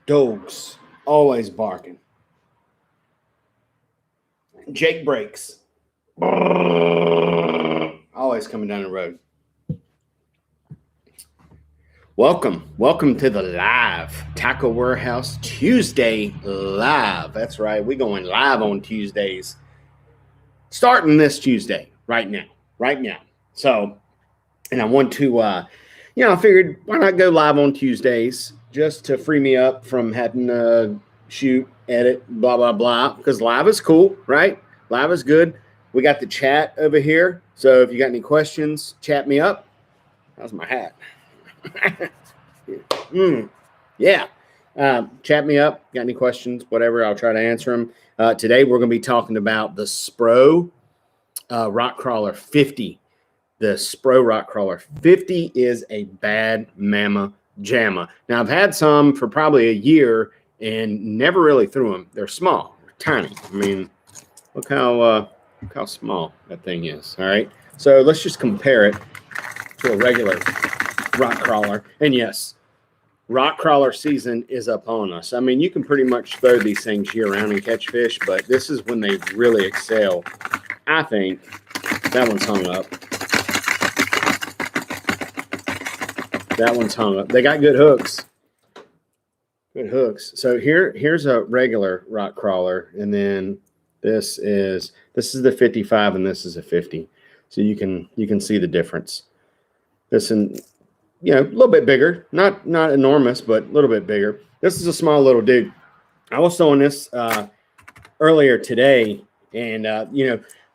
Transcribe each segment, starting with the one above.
Dogs always barking. Jake breaks. Always coming down the road. Welcome to the live Tackle Warehouse Tuesday live. That's right. We're going live on Tuesdays. Starting this Tuesday right now. So, and I want to, I figured why not go live on Tuesdays just to free me up from having to shoot, edit, blah, blah, blah. Because live is cool, right? Live is good. We got the chat over here. So if you got any questions, chat me up. How's my hat? Chat me up. Got any questions? Whatever. I'll try to answer them. Today we're going to be talking about the SPRO RkCrawler 50. The SPRO RkCrawler 50 is a bad mama jamma. Now I've had some for probably a year and never really threw them. They're small, they're tiny. I mean, look how small that thing is. All right. So let's just compare it to a regular RkCrawler. And yes, RkCrawler season is upon us. I mean, you can pretty much throw these things year round and catch fish, but this is when they really excel. I think that one's hung up. They got good hooks. So here's a regular RkCrawler, and then this is the 55, and this is a 50. So you can see the difference. This and a little bit bigger, not enormous, but a little bit bigger. This is a small little dude. I was throwing this earlier today, and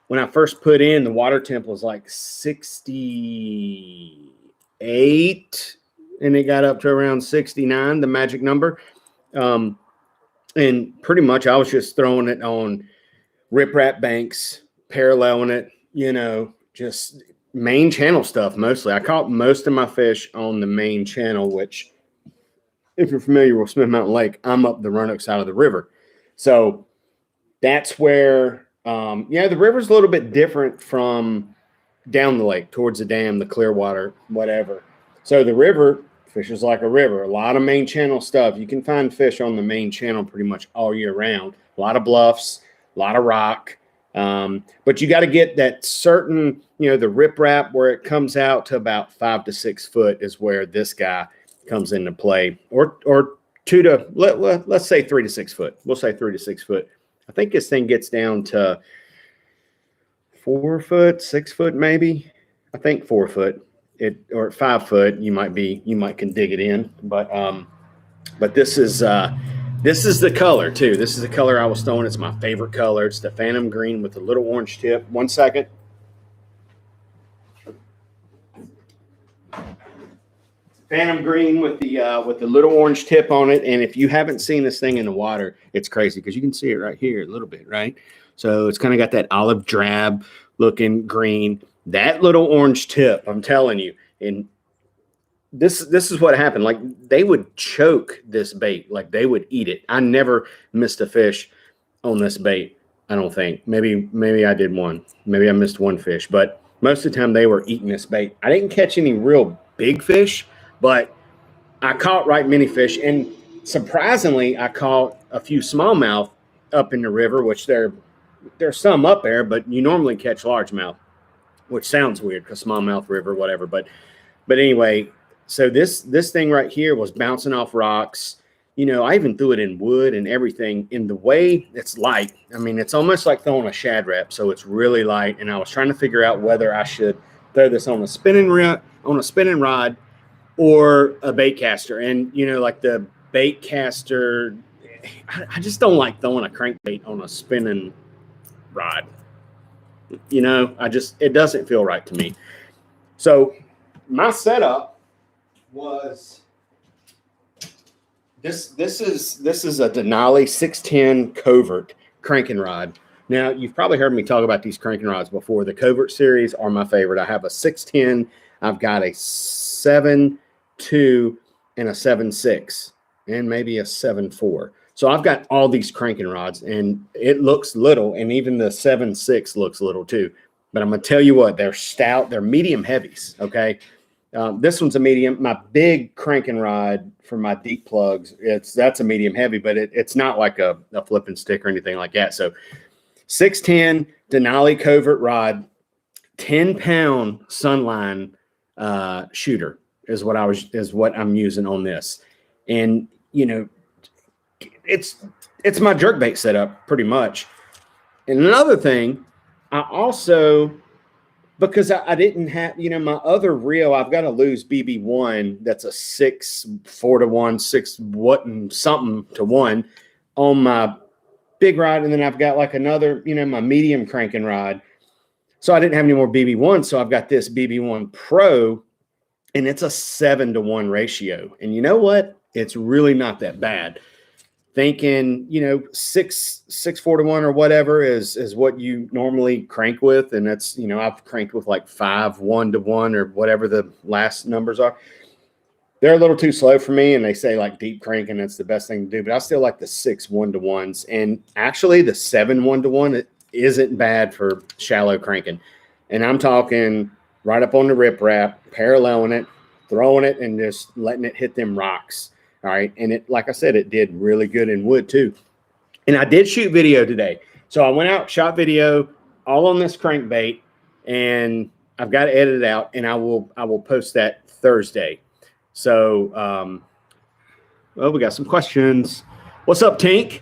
when I first put in, the water temp was like 68, and it got up to around 69, the magic number. And pretty much I was just throwing it on riprap banks, paralleling it, just main channel stuff mostly. I caught most of my fish on the main channel, which, if you're familiar with Smith Mountain Lake, I'm up the Roanoke side of the river. So that's where, the river's a little bit different from down the lake towards the dam, the Clearwater, whatever. So the river fishes like a river. A lot of main channel stuff. You can find fish on the main channel pretty much all year round. A lot of bluffs, a lot of rock. But you got to get that certain, the riprap where it comes out to about 5 to 6 foot is where this guy comes into play, or let's say 3 to 6 foot. We'll say 3 to 6 foot. I think this thing gets down to 4 foot, 6 foot, maybe. I think 4 foot. Or 5 foot. You might can dig it in, but this is the color too. This is the color I was throwing. It's my favorite color. It's the Phantom Green with the little orange tip. 1 second. Phantom Green with the little orange tip on it. And if you haven't seen this thing in the water, it's crazy because you can see it right here a little bit, right? So it's kind of got that olive drab looking green. That little orange tip, I'm telling you. And this is what happened. Like, they would choke this bait. Like, they would eat it. I never missed a fish on this bait, I don't think. Maybe I did one. Maybe I missed one fish. But most of the time, they were eating this bait. I didn't catch any real big fish, but I caught right many fish. And surprisingly, I caught a few smallmouth up in the river, which there's some up there, but you normally catch largemouth, which sounds weird because smallmouth river, whatever. But anyway, so this thing right here was bouncing off rocks. I even threw it in wood and everything. In the way it's light, I mean, it's almost like throwing a shad wrap, so it's really light. And I was trying to figure out whether I should throw this on a spinning rod or a bait caster. And like the bait caster, I just don't like throwing a crankbait on a spinning rod. It doesn't feel right to me. So my setup was this is a Denali 610 covert cranking rod. Now, you've probably heard me talk about these cranking rods before. The covert series are my favorite. I have a 610, I've got a 7.2 and a 7.6 and maybe a 7.4. So I've got all these cranking rods, and it looks little, and even the 7.6 looks little too. But I'm going to tell you what, they're stout. They're medium heavies, okay? This one's a medium. My big cranking rod for my deep plugs, that's a medium heavy, but it's not like a flipping stick or anything like that. So 610 Denali covert rod, 10-pound Sunline shooter is what I'm using on this. And you know, it's my jerkbait setup pretty much. And another thing, I also, because I didn't have, you know, my other reel, I've got a loose BB1 that's a 4-to-1, 6 to 1 on my big rod. And then I've got like another, you know, my medium cranking rod. So I didn't have any more BB1. So I've got this BB1 Pro, and it's a 7-to-1 ratio. And you know what? It's really not that bad. Thinking, you know, 4-to-1 or whatever is what you normally crank with. And that's, you know, I've cranked with like 1-to-1 or whatever the last numbers are. They're a little too slow for me. And they say like deep cranking, that's the best thing to do. But I still like the 6 1-to-1s. And actually the 7 1-to-1, it isn't bad for shallow cranking. And I'm talking right up on the rip wrap, paralleling it, throwing it, and just letting it hit them rocks. All right. And it, like I said, it did really good in wood too. And I did shoot video today. So I went out, shot video all on this crankbait, and I've got to edit it out, and I will post that Thursday. So, well, we got some questions. What's up, Tink?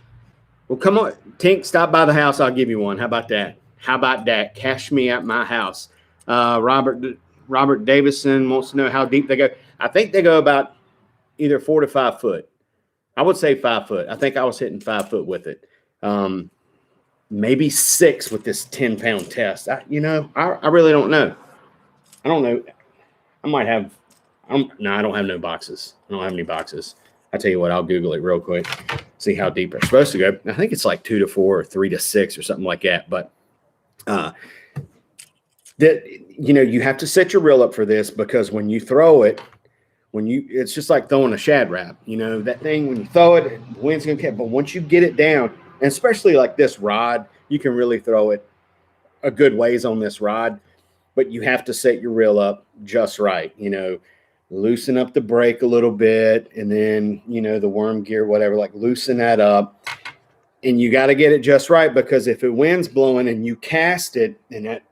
Well, come on, Tink, stop by the house. I'll give you one. How about that? How about that? Cash me at my house. Robert Davison wants to know how deep they go. I think they go about either 4 to 5 foot. I would say 5 foot. I think I was hitting 5 foot with it. Maybe 6 with this 10-pound test. I really don't know. I don't know. I might have. No, I don't have no boxes. I don't have any boxes. I tell you what, I'll Google it real quick, see how deep it's supposed to go. I think it's like 2 to 4 or 3 to 6 or something like that. But you have to set your reel up for this, because when you throw it, it's just like throwing a shad wrap. You know, that thing, when you throw it, the wind's going to catch. But once you get it down, and especially like this rod, you can really throw it a good ways on this rod. But you have to set your reel up just right. You know, loosen up the brake a little bit, and then, you know, the worm gear, whatever, like loosen that up. And you got to get it just right, because if the wind's blowing and you cast it and that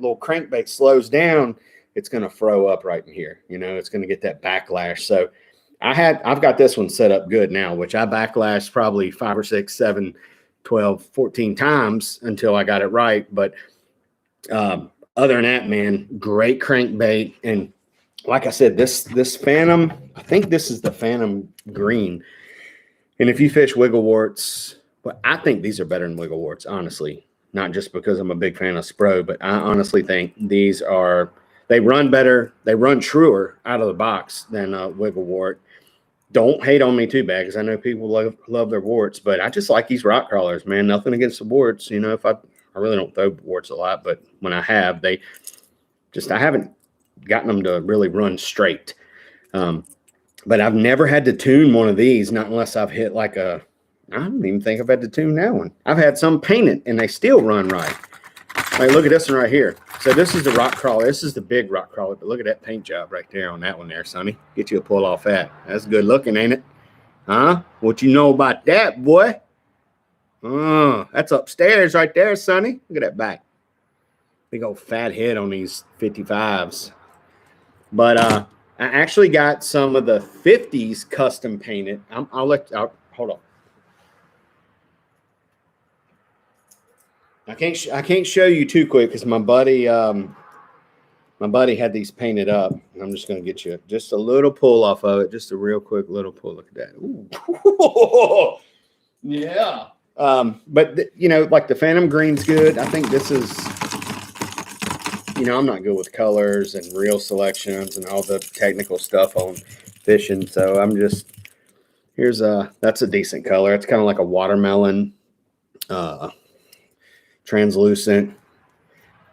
little crankbait slows down, it's going to throw up right in here. You know, it's going to get that backlash. So I've got this one set up good now, which I backlashed probably 5 or 6, 7, 12, 14 times until I got it right. But other than that, man, great crankbait. And like I said, this Phantom, I think this is the Phantom Green. And if you fish wiggle warts, but I think these are better than wiggle warts, honestly. Not just because I'm a big fan of SPRO, but I honestly think these are, they run better, they run truer out of the box than wiggle wart. Don't hate on me too bad, because I know people love their warts, but I just like these rock crawlers, man. Nothing against the warts. You know, if I really don't throw warts a lot, but when I have, I haven't gotten them to really run straight. But I've never had to tune one of these, not unless I've hit like I don't even think I've had to tune that one. I've had some painted and they still run right. Like, look at this one right here. So this is the rock crawler. This is the big rock crawler, but look at that paint job right there on that one there, Sonny. Get you a pull off that. That's good looking, ain't it? Huh? What you know about that, boy? That's upstairs right there, Sonny. Look at that back. Big old fat head on these 55s. But I actually got some of the 50s custom painted. Hold on. I can't show you too quick because my buddy had these painted up. And I'm just going to get you just a little pull off of it, just a real quick little pull. Look at that. Ooh. Yeah. But you know, like the Phantom Green's good. I think this is, you know, I'm not good with colors and reel selections and all the technical stuff on fishing. So I'm just, that's a decent color. It's kind of like a watermelon, translucent.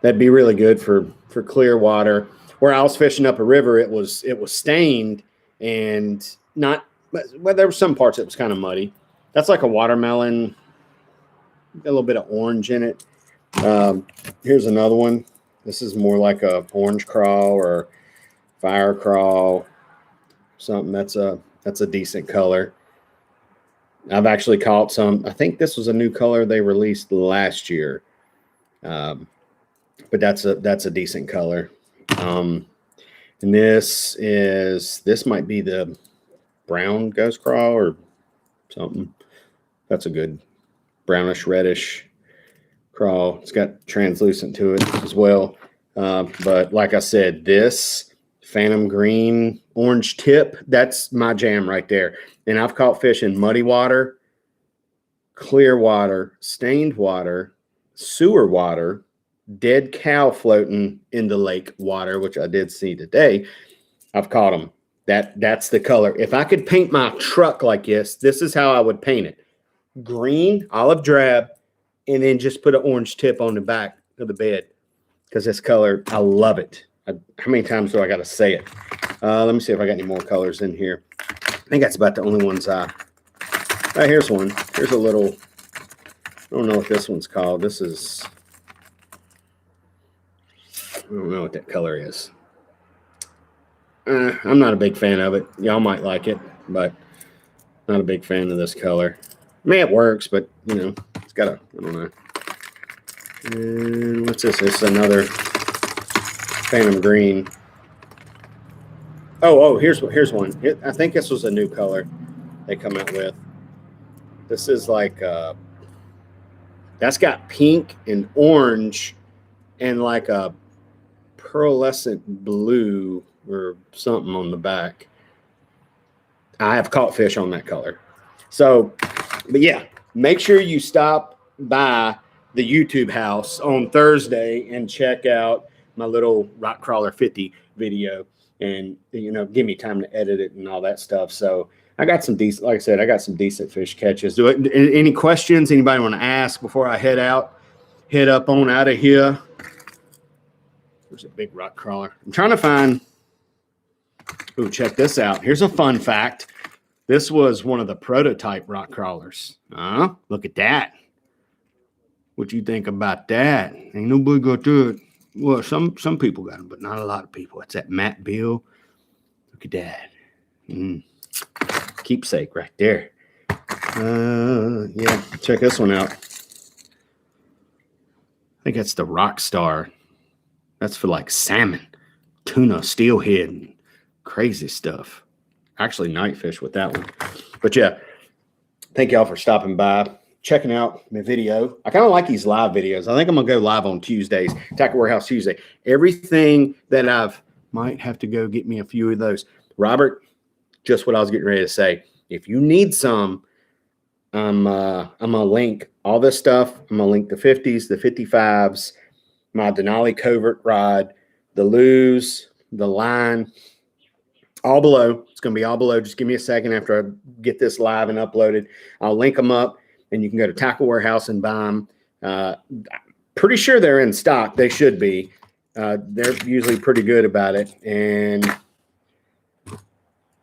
That'd be really good for clear water. Where I was fishing up a river, it was stained and not, well, there were some parts that was kind of muddy. That's like a watermelon, a little bit of orange in it. Here's another one. This is more like a orange craw or Fire Crawl, something that's a decent color. I've actually caught some. I think this was a new color they released last year, but that's a decent color. And this might be the brown ghost crawl or something. That's a good brownish reddish crawl. It's got translucent to it as well. But like I said, this phantom green orange tip, that's my jam right there. And I've caught fish in muddy water, clear water, stained water, sewer water, dead cow floating in the lake water, which I did see today. I've caught them. That's the color. If I could paint my truck like this is how I would paint it. Green, olive drab, and then just put an orange tip on the back of the bed. Because this color, I love it. How many times do I got to say it? Let me see if I got any more colors in here. I think that's about the only ones here's one. Here's a little, I don't know what this one's called. This is, I don't know what that color is. I'm not a big fan of it. Y'all might like it, but not a big fan of this color. I mean, it works, but, you know, it's got a, I don't know. And what's this? It's another phantom green. Oh, here's one. I think this was a new color they come out with. This is like, that's got pink and orange and like a pearlescent blue or something on the back. I have caught fish on that color. So, but yeah, make sure you stop by the YouTube house on Thursday and check out my little RkCrawler 50 video, and, you know, give me time to edit it and all that stuff. So I got some decent, like I said, I got some decent fish catches. Any questions anybody want to ask before I head up on out of here? There's a big RkCrawler. I'm trying to find, ooh, check this out. Here's a fun fact. This was one of the prototype RkCrawlers. Look at that. What you think about that? Ain't nobody got that. Well, some people got them, but not a lot of people. It's that Matt Bill. Look at that. Keepsake right there. Yeah, check this one out. I think that's the Rockstar. That's for like salmon, tuna, steelhead, and crazy stuff. Actually, night fish with that one. But yeah, thank y'all for stopping by, checking out my video. I kind of like these live videos. I think I'm going to go live on Tuesdays, Tackle Warehouse Tuesday. Everything that might have to go get me a few of those. Robert, just what I was getting ready to say. If you need some, I'm going to link all this stuff. I'm going to link the 50s, the 55s, my Denali covert rod, the Lew's, the line, all below. It's going to be all below. Just give me a second after I get this live and uploaded. I'll link them up, and you can go to Tackle Warehouse and buy them. Pretty sure they're in stock. They should be. They're usually pretty good about it. And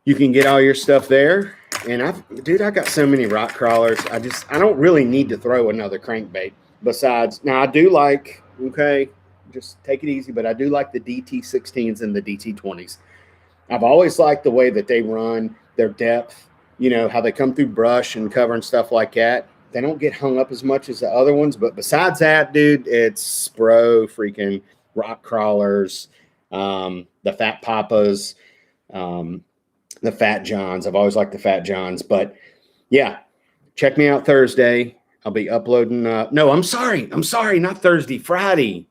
you can get all your stuff there. And I got so many RkCrawlers. I don't really need to throw another crankbait. Besides, now I do like, okay, just take it easy, but I do like the DT16s and the DT20s. I've always liked the way that they run, their depth, you know, how they come through brush and cover and stuff like that. They don't get hung up as much as the other ones. But besides that, dude, it's SPRO freaking RkCrawlers, the Fat Papas, the Fat Johns. I've always liked the Fat Johns. But, yeah, check me out Thursday. I'll be uploading. No, I'm sorry. Not Thursday. Friday.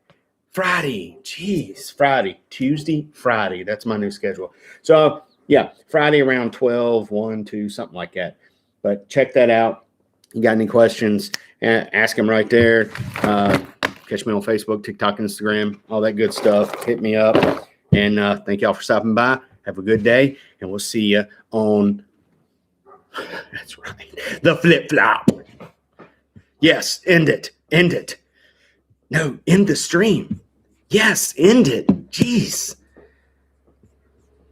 Jeez. Friday. Tuesday, Friday. That's my new schedule. So, yeah, Friday around 12, 1, 2, something like that. But check that out. You got any questions, ask them right there. Catch me on Facebook, TikTok, Instagram, all that good stuff. Hit me up. And thank y'all for stopping by. Have a good day. And we'll see you on, that's right, the flip-flop. Yes, end it. No, end the stream. Yes, end it. Jeez.